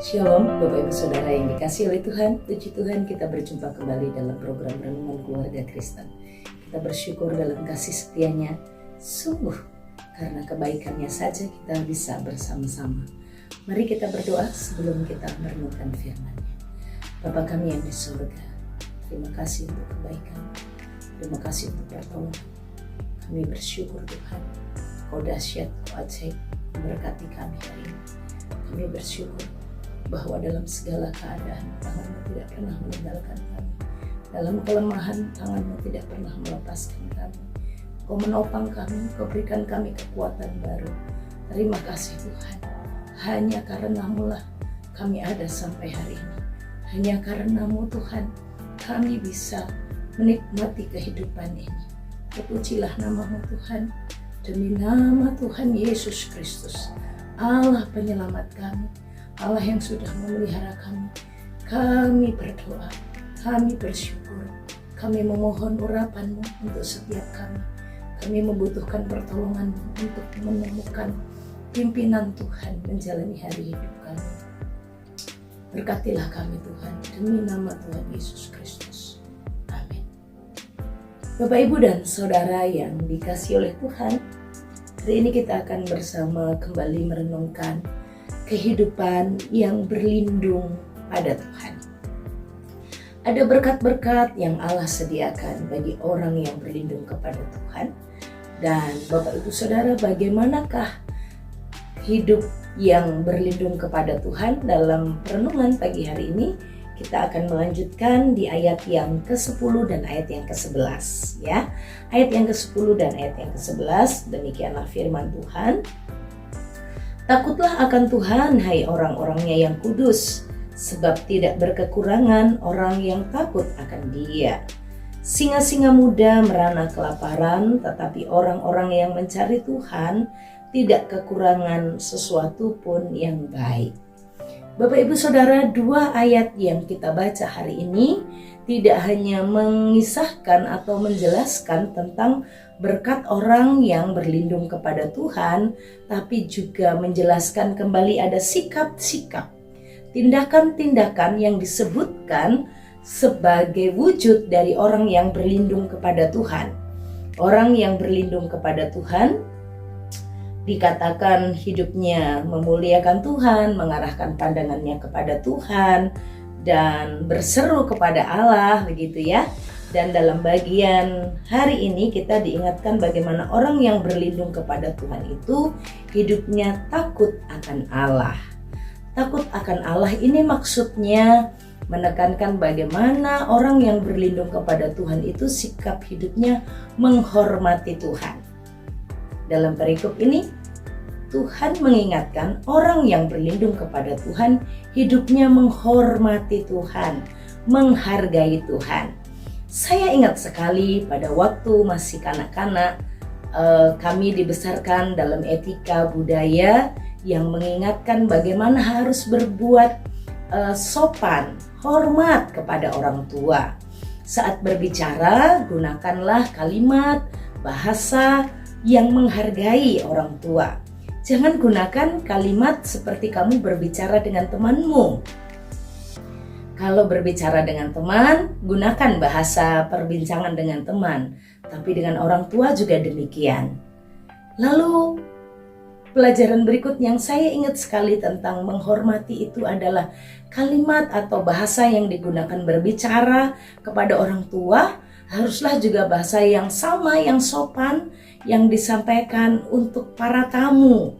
Shalom Bapak Ibu Saudara yang dikasihi oleh Tuhan. Puji Tuhan, kita berjumpa kembali dalam program Renungan Keluarga Kristen. Kita bersyukur dalam kasih setianya, sungguh karena kebaikannya saja kita bisa bersama-sama. Mari kita berdoa sebelum kita merenungkan firman-Nya. Bapa kami yang di surga, terima kasih untuk kebaikan, terima kasih untuk pertolongan. Kami bersyukur Tuhan, Kau dahsyat, Kau ajaib, memberkati kami hari ini. Kami bersyukur bahwa dalam segala keadaan tangan-Mu tidak pernah meninggalkan kami. Dalam kelemahan tangan-Mu tidak pernah melepaskan kami. Kau menopang kami, Kau berikan kami kekuatan baru. Terima kasih Tuhan. Hanya karena-Mu lah kami ada sampai hari ini. Hanya karena-Mu Tuhan kami bisa menikmati kehidupan ini. Terpujilah nama-Mu Tuhan. Demi nama Tuhan Yesus Kristus, Allah penyelamat kami, Allah yang sudah memelihara kami berdoa, kami bersyukur, kami memohon urapan-Mu untuk setiap kami. Kami membutuhkan pertolongan-Mu untuk menemukan pimpinan Tuhan menjalani hari hidup kami. Berkatilah kami Tuhan, demi nama Tuhan Yesus Kristus. Amin. Bapak, Ibu, dan Saudara yang dikasihi oleh Tuhan, hari ini kita akan bersama kembali merenungkan kehidupan yang berlindung pada Tuhan. Ada berkat-berkat yang Allah sediakan bagi orang yang berlindung kepada Tuhan. Dan Bapak Ibu Saudara, bagaimanakah hidup yang berlindung kepada Tuhan? Dalam perenungan pagi hari ini kita akan melanjutkan di ayat yang ke-10 dan ayat yang ke-11 ya. Ayat yang ke-10 dan ayat yang ke-11, demikianlah firman Tuhan. Takutlah akan Tuhan, hai orang-orangnya yang kudus, sebab tidak berkekurangan orang yang takut akan Dia. Singa-singa muda merana kelaparan, tetapi orang-orang yang mencari Tuhan tidak kekurangan sesuatu pun yang baik. Bapak Ibu Saudara, dua ayat yang kita baca hari ini tidak hanya mengisahkan atau menjelaskan tentang berkat orang yang berlindung kepada Tuhan, tapi juga menjelaskan kembali ada sikap-sikap, tindakan-tindakan yang disebutkan sebagai wujud dari orang yang berlindung kepada Tuhan. Orang yang berlindung kepada Tuhan dikatakan hidupnya memuliakan Tuhan, mengarahkan pandangannya kepada Tuhan, dan berseru kepada Allah, begitu ya. Dan dalam bagian hari ini kita diingatkan bagaimana orang yang berlindung kepada Tuhan itu hidupnya takut akan Allah. Takut akan Allah ini maksudnya menekankan bagaimana orang yang berlindung kepada Tuhan itu sikap hidupnya menghormati Tuhan. Dalam perikop ini Tuhan mengingatkan orang yang berlindung kepada Tuhan hidupnya menghormati Tuhan, menghargai Tuhan. Saya ingat sekali pada waktu masih kanak-kanak, kami dibesarkan dalam etika budaya yang mengingatkan bagaimana harus berbuat sopan, hormat kepada orang tua. Saat berbicara, gunakanlah kalimat, bahasa yang menghargai orang tua. Jangan gunakan kalimat seperti kamu berbicara dengan temanmu. Kalau berbicara dengan teman, gunakan bahasa perbincangan dengan teman. Tapi dengan orang tua juga demikian. Lalu pelajaran berikut yang saya ingat sekali tentang menghormati itu adalah kalimat atau bahasa yang digunakan berbicara kepada orang tua haruslah juga bahasa yang sama, yang sopan, yang disampaikan untuk para tamu,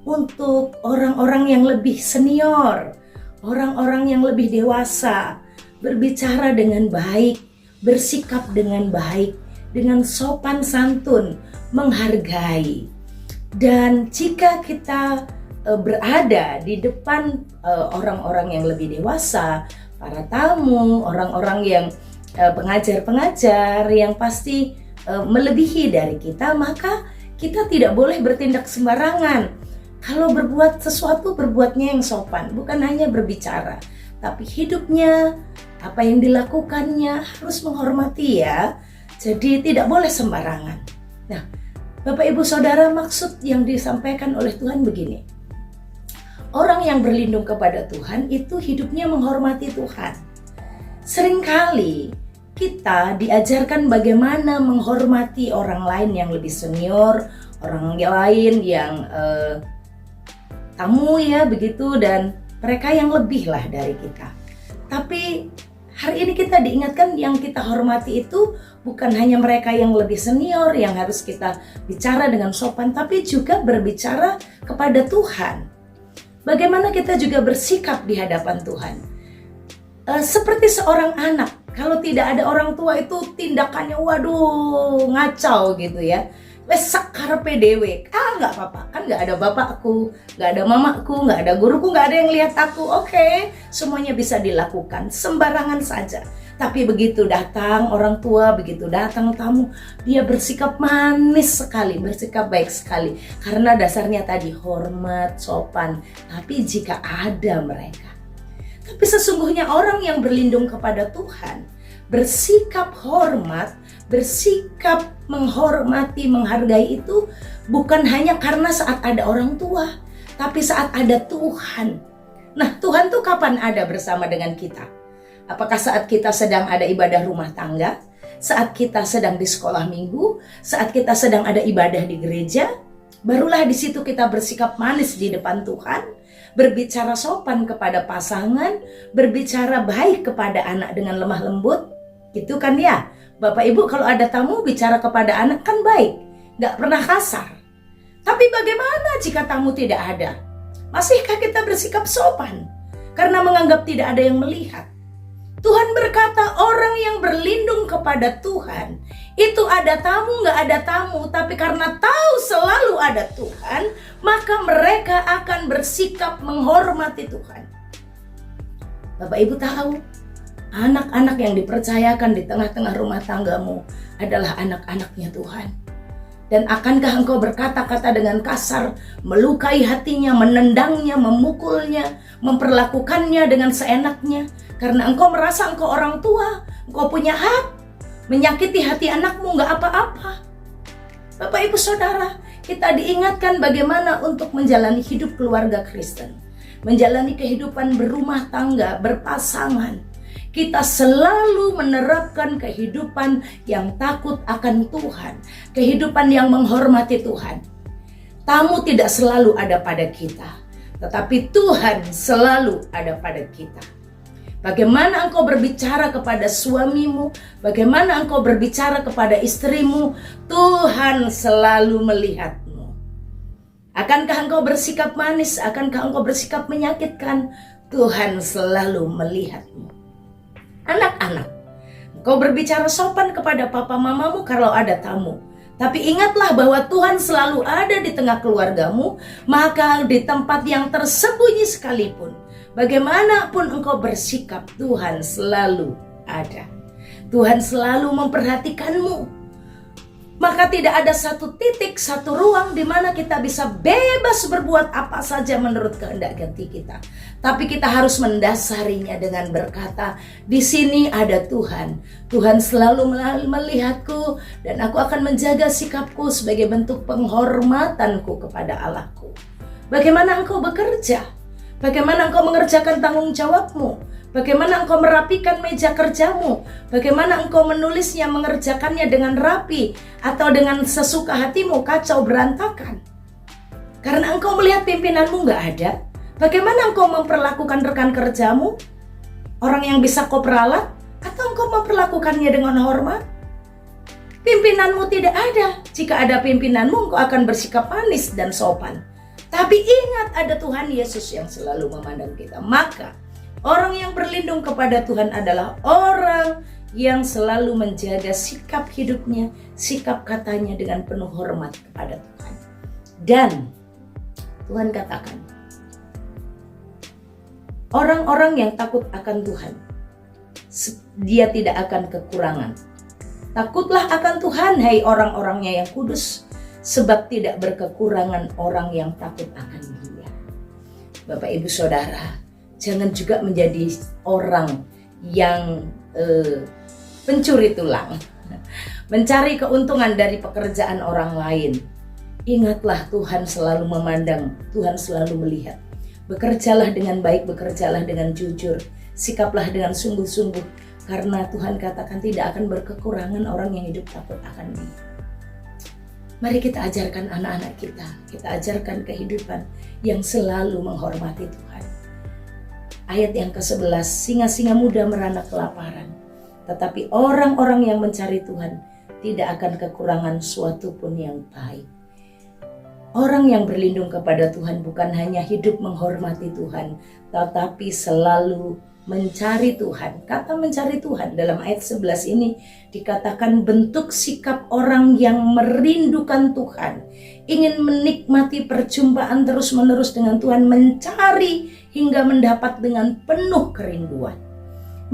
untuk orang-orang yang lebih senior, orang-orang yang lebih dewasa. Berbicara dengan baik, bersikap dengan baik, dengan sopan santun, menghargai. Dan jika kita berada di depan orang-orang yang lebih dewasa, para tamu, orang-orang yang pengajar-pengajar yang pasti melebihi dari kita, maka kita tidak boleh bertindak sembarangan. Kalau berbuat sesuatu, berbuatnya yang sopan, bukan hanya berbicara, tapi hidupnya, apa yang dilakukannya harus menghormati ya. Jadi tidak boleh sembarangan. Nah, Bapak Ibu Saudara, maksud yang disampaikan oleh Tuhan begini. orang yang berlindung kepada Tuhan itu hidupnya menghormati Tuhan. Seringkali kita diajarkan bagaimana menghormati orang lain yang lebih senior, orang lain yang tamu ya begitu, dan mereka yang lebih lah dari kita. Tapi hari ini kita diingatkan yang kita hormati itu bukan hanya mereka yang lebih senior yang harus kita bicara dengan sopan, tapi juga berbicara kepada Tuhan. Bagaimana kita juga bersikap di hadapan Tuhan. Seperti seorang anak, kalau tidak ada orang tua itu tindakannya waduh ngacau gitu ya. Wes karepe dhewe. Nggak apa-apa, kan nggak ada bapakku, nggak ada mamaku, nggak ada guruku, nggak ada yang lihat aku. Oke, semuanya bisa dilakukan sembarangan saja. Tapi begitu datang orang tua, begitu datang tamu, dia bersikap manis sekali, bersikap baik sekali. Karena dasarnya tadi hormat, sopan. Tapi jika ada mereka. Tapi sesungguhnya orang yang berlindung kepada Tuhan, bersikap hormat, bersikap menghormati, menghargai itu bukan hanya karena saat ada orang tua, tapi saat ada Tuhan. Nah, Tuhan tuh kapan ada bersama dengan kita? Apakah saat kita sedang ada ibadah rumah tangga, saat kita sedang di sekolah minggu, saat kita sedang ada ibadah di gereja? Barulah di situ kita bersikap manis di depan Tuhan, berbicara sopan kepada pasangan, berbicara baik kepada anak dengan lemah lembut. Gitu kan ya? Bapak Ibu kalau ada tamu bicara kepada anak kan baik, nggak pernah kasar. Tapi bagaimana jika tamu tidak ada? Masihkah kita bersikap sopan? Karena menganggap tidak ada yang melihat. Tuhan berkata orang yang berlindung kepada Tuhan itu ada tamu nggak ada tamu, tapi karena tahu selalu ada Tuhan, maka mereka akan bersikap menghormati Tuhan. Bapak Ibu tahu, anak-anak yang dipercayakan di tengah-tengah rumah tanggamu adalah anak-anaknya Tuhan. Dan akankah engkau berkata-kata dengan kasar, melukai hatinya, menendangnya, memukulnya, memperlakukannya dengan seenaknya? Karena engkau merasa engkau orang tua, engkau punya hak, menyakiti hati anakmu nggak apa-apa. Bapak Ibu Saudara, kita diingatkan bagaimana untuk menjalani hidup keluarga Kristen, menjalani kehidupan berumah tangga, berpasangan. Kita selalu menerapkan kehidupan yang takut akan Tuhan, kehidupan yang menghormati Tuhan. Tamu tidak selalu ada pada kita, tetapi Tuhan selalu ada pada kita. Bagaimana engkau berbicara kepada suamimu, bagaimana engkau berbicara kepada istrimu, Tuhan selalu melihatmu. Akankah engkau bersikap manis, akankah engkau bersikap menyakitkan, Tuhan selalu melihatmu. Anak-anak, engkau berbicara sopan kepada papa mamamu kalau ada tamu. Tapi ingatlah bahwa Tuhan selalu ada di tengah keluargamu, maka di tempat yang tersembunyi sekalipun, bagaimanapun engkau bersikap, Tuhan selalu ada. Tuhan selalu memperhatikanmu. Maka tidak ada satu titik, satu ruang di mana kita bisa bebas berbuat apa saja menurut kehendak hati kita. Tapi kita harus mendasarinya dengan berkata, di sini ada Tuhan. Tuhan selalu melihatku dan aku akan menjaga sikapku sebagai bentuk penghormatanku kepada Allahku. Bagaimana engkau bekerja? Bagaimana engkau mengerjakan tanggung jawabmu? Bagaimana engkau merapikan meja kerjamu? Bagaimana engkau menulisnya, mengerjakannya dengan rapi atau dengan sesuka hatimu, kacau berantakan? Karena engkau melihat pimpinanmu nggak ada. Bagaimana engkau memperlakukan rekan kerjamu? Orang yang bisa kau peralat? Atau engkau memperlakukannya dengan hormat? Pimpinanmu tidak ada. Jika ada pimpinanmu, engkau akan bersikap manis dan sopan. Tapi ingat, ada Tuhan Yesus yang selalu memandang kita. Maka orang yang berlindung kepada Tuhan adalah orang yang selalu menjaga sikap hidupnya, sikap katanya dengan penuh hormat kepada Tuhan. Dan Tuhan katakan, orang-orang yang takut akan Tuhan, dia tidak akan kekurangan. Takutlah akan Tuhan, hai orang-orangnya yang kudus, sebab tidak berkekurangan orang yang takut akan Dia. Bapak Ibu Saudara, jangan juga menjadi orang yang pencuri tulang, mencari keuntungan dari pekerjaan orang lain. Ingatlah, Tuhan selalu memandang, Tuhan selalu melihat. Bekerjalah dengan baik, bekerjalah dengan jujur, sikaplah dengan sungguh-sungguh, karena Tuhan katakan tidak akan berkekurangan orang yang hidup takut akan Dia. Mari kita ajarkan anak-anak kita ajarkan kehidupan yang selalu menghormati Tuhan. Ayat yang ke-11, singa-singa muda merana kelaparan, tetapi orang-orang yang mencari Tuhan tidak akan kekurangan suatu pun yang baik. Orang yang berlindung kepada Tuhan bukan hanya hidup menghormati Tuhan, tetapi selalu mencari Tuhan. Kata mencari Tuhan dalam ayat 11 ini dikatakan bentuk sikap orang yang merindukan Tuhan, ingin menikmati perjumpaan terus-menerus dengan Tuhan, mencari hingga mendapat dengan penuh kerinduan.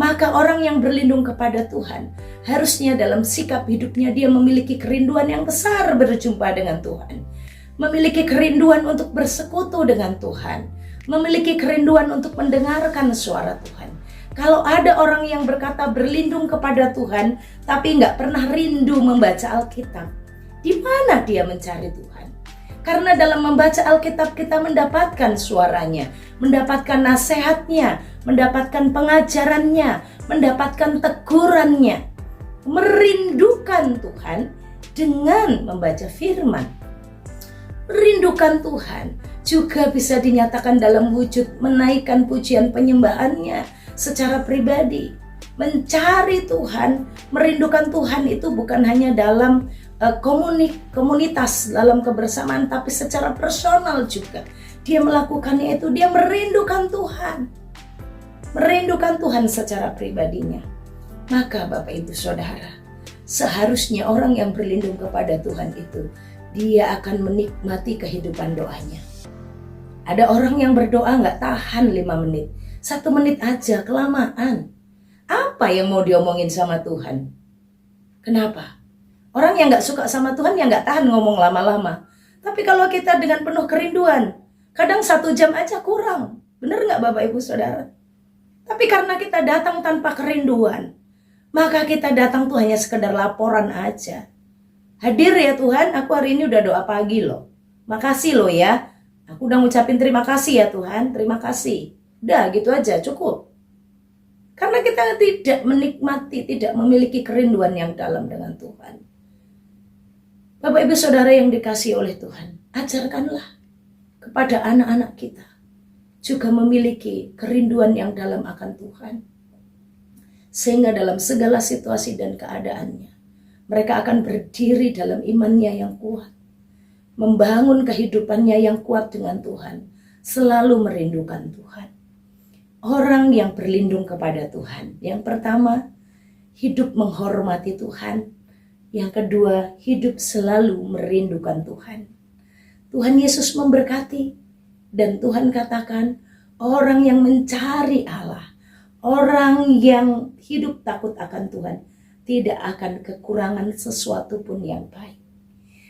Maka orang yang berlindung kepada Tuhan harusnya dalam sikap hidupnya dia memiliki kerinduan yang besar berjumpa dengan Tuhan, memiliki kerinduan untuk bersekutu dengan Tuhan, memiliki kerinduan untuk mendengarkan suara Tuhan. Kalau ada orang yang berkata berlindung kepada Tuhan tapi nggak pernah rindu membaca Alkitab, di mana dia mencari Tuhan? Karena dalam membaca Alkitab kita mendapatkan suaranya, mendapatkan nasihatnya, mendapatkan pengajarannya, mendapatkan tegurannya. Merindukan Tuhan dengan membaca firman. Merindukan Tuhan juga bisa dinyatakan dalam wujud menaikkan pujian penyembahannya secara pribadi. Mencari Tuhan, merindukan Tuhan itu bukan hanya dalam komunitas, dalam kebersamaan, tapi secara personal juga. Dia melakukannya itu, dia merindukan Tuhan. Merindukan Tuhan secara pribadinya. Maka Bapak Ibu Saudara, seharusnya orang yang berlindung kepada Tuhan itu, dia akan menikmati kehidupan doanya. Ada orang yang berdoa gak tahan 5 menit. 1 menit aja, kelamaan. Apa yang mau diomongin sama Tuhan? Kenapa? Orang yang gak suka sama Tuhan yang gak tahan ngomong lama-lama. Tapi kalau kita dengan penuh kerinduan, kadang 1 jam aja kurang. Benar gak Bapak Ibu Saudara? Tapi karena kita datang tanpa kerinduan, maka kita datang tuh hanya sekedar laporan aja. Hadir ya Tuhan, aku hari ini udah doa pagi loh. Makasih loh ya. Aku udah ngucapin terima kasih ya Tuhan, terima kasih. Udah gitu aja, cukup. Karena kita tidak menikmati, tidak memiliki kerinduan yang dalam dengan Tuhan. Bapak Ibu Saudara yang dikasihi oleh Tuhan, ajarkanlah kepada anak-anak kita juga memiliki kerinduan yang dalam akan Tuhan. Sehingga dalam segala situasi dan keadaannya, mereka akan berdiri dalam imannya yang kuat, membangun kehidupannya yang kuat dengan Tuhan, selalu merindukan Tuhan. Orang yang berlindung kepada Tuhan, yang pertama, hidup menghormati Tuhan. Yang kedua, hidup selalu merindukan Tuhan. Tuhan Yesus memberkati, dan Tuhan katakan, orang yang mencari Allah, orang yang hidup takut akan Tuhan, tidak akan kekurangan sesuatu pun yang baik.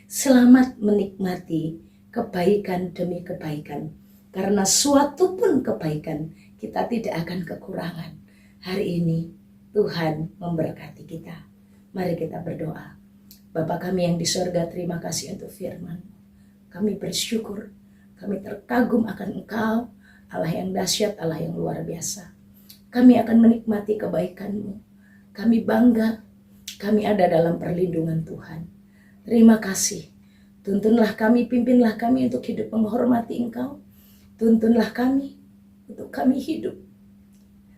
Selamat menikmati kebaikan demi kebaikan, karena suatu pun kebaikan kita tidak akan kekurangan. Hari ini Tuhan memberkati kita. Mari kita berdoa. Bapa kami yang di surga, terima kasih untuk firman. Kami bersyukur, kami terkagum akan Engkau, Allah yang dahsyat, Allah yang luar biasa. Kami akan menikmati kebaikan-Mu. Kami bangga, kami ada dalam perlindungan Tuhan. Terima kasih. Tuntunlah kami, pimpinlah kami untuk hidup menghormati Engkau. Tuntunlah kami untuk kami hidup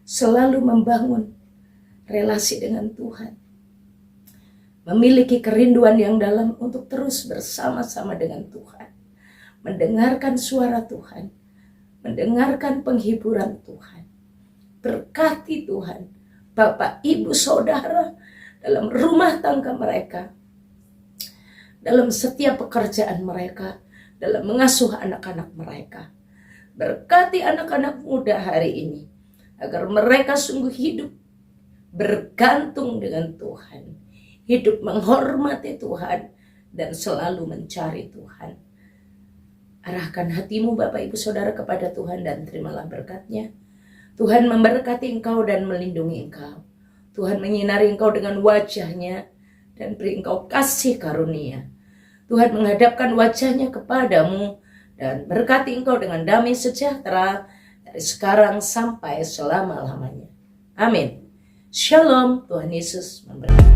selalu membangun relasi dengan Tuhan. Memiliki kerinduan yang dalam untuk terus bersama-sama dengan Tuhan. Mendengarkan suara Tuhan. Mendengarkan penghiburan Tuhan. Berkati Tuhan Bapak, Ibu, Saudara dalam rumah tangga mereka. Dalam setiap pekerjaan mereka. Dalam mengasuh anak-anak mereka. Berkati anak-anak muda hari ini. Agar mereka sungguh hidup bergantung dengan Tuhan. Hidup menghormati Tuhan dan selalu mencari Tuhan. Arahkan hatimu Bapak Ibu Saudara kepada Tuhan dan terimalah berkat-Nya. Tuhan memberkati engkau dan melindungi engkau. Tuhan menyinari engkau dengan wajah-Nya dan beri engkau kasih karunia. Tuhan menghadapkan wajah-Nya kepadamu dan berkati engkau dengan damai sejahtera dari sekarang sampai selama-lamanya. Amin. Shalom, Tuhan Yesus memberkati.